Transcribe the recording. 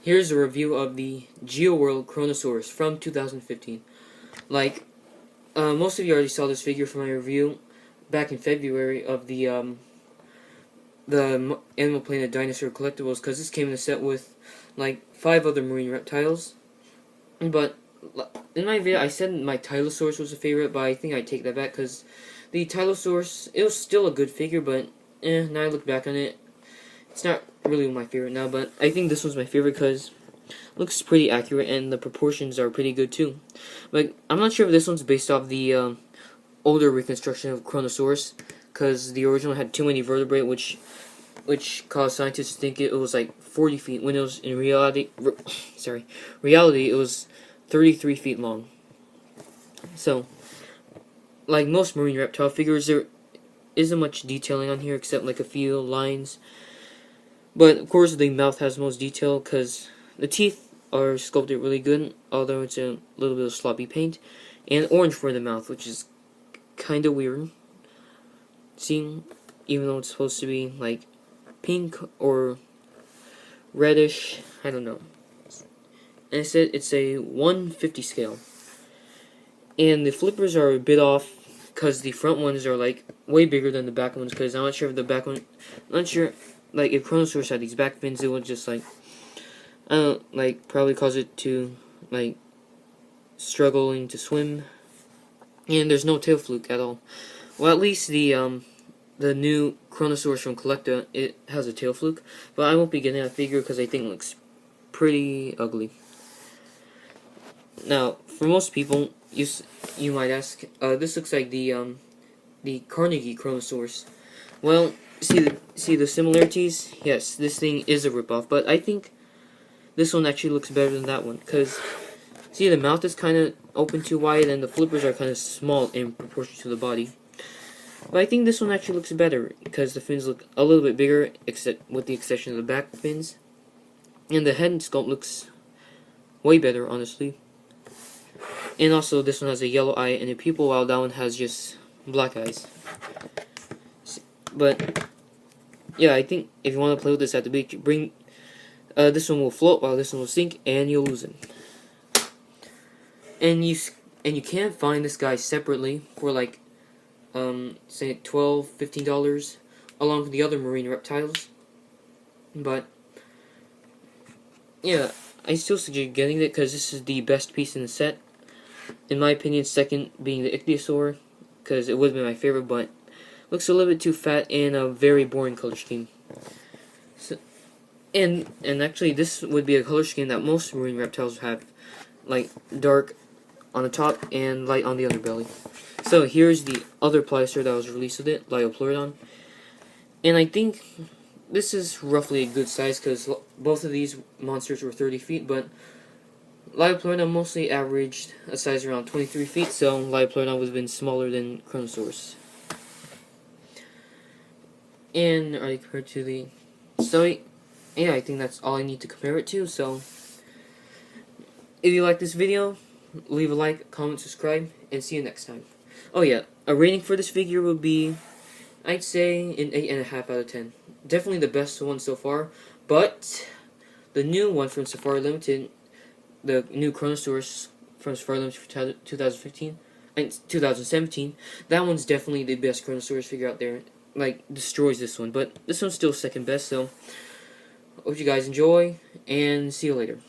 Here's a review of the GeoWorld Kronosaurus from 2015. Most of you already saw this figure from my review back in February of the Animal Planet Dinosaur Collectibles, because this came in a set with like 5 other marine reptiles. But in my video, I said my Tylosaurus was a favorite, but I think I take that back, because the Tylosaurus, it was still a good figure, but now I look back on it, it's not really my favorite now. But I think this one's my favorite because it looks pretty accurate and the proportions are pretty good too. But I'm not sure if this one's based off the older reconstruction of Kronosaurus, because the original had too many vertebrae, which caused scientists to think it was like 40 feet when it was in reality it was 33 feet long. So, like most marine reptile figures, there isn't much detailing on here except like a few lines. But of course the mouth has most detail because the teeth are sculpted really good, although it's a little bit of sloppy paint. And orange for the mouth, which is kind of weird. Seeing, even though it's supposed to be like pink or reddish, I don't know. And I said it's a 1/50 scale. And the flippers are a bit off because the front ones are like way bigger than the back ones, because I'm not sure if the back one, I'm not sure, like if Kronosaurus had these back fins, it would just like, probably cause it to like struggling to swim. And there's no tail fluke at all. Well, at least the new Kronosaurus from Collecta, it has a tail fluke, but I won't be getting that figure because I think it looks pretty ugly. Now, for most people, you might ask, this looks like the Carnegie Kronosaurus. Well, see the similarities? Yes, this thing is a ripoff, but I think this one actually looks better than that one, because see, the mouth is kind of open too wide, and the flippers are kind of small in proportion to the body. But I think this one actually looks better, because the fins look a little bit bigger, except with the exception of the back fins. And the head sculpt looks way better, honestly. And also, this one has a yellow eye and a pupil, while that one has just black eyes. But yeah, I think if you want to play with this at the beach, this one will float while this one will sink, and you'll lose it. And you can find this guy separately for like say $12, $15 along with the other marine reptiles. But yeah, I still suggest getting it because this is the best piece in the set. In my opinion, second being the Ichthyosaur, because it would have been my favorite, but looks a little bit too fat and a very boring color scheme. So, and actually, this would be a color scheme that most marine reptiles have, like dark on the top and light on the underbelly. So here's the other Pliosaur that was released with it, Liopleurodon. And I think this is roughly a good size because both of these monsters were 30 feet, but Liopleurodon mostly averaged a size around 23 feet, so Liopleurodon would have been smaller than Kronosaurus. And already compared to the... So, yeah, I think that's all I need to compare it to, so... If you like this video, leave a like, comment, subscribe, and see you next time. Oh yeah, a rating for this figure would be, I'd say, an 8.5 out of 10. Definitely the best one so far, but the new one from Safari Ltd, the new Kronosaurus from Safari Ltd for 2015 and 2017, that one's definitely the best Kronosaurus figure out there. Like, destroys this one, but this one's still second best, so hope you guys enjoy, and see you later.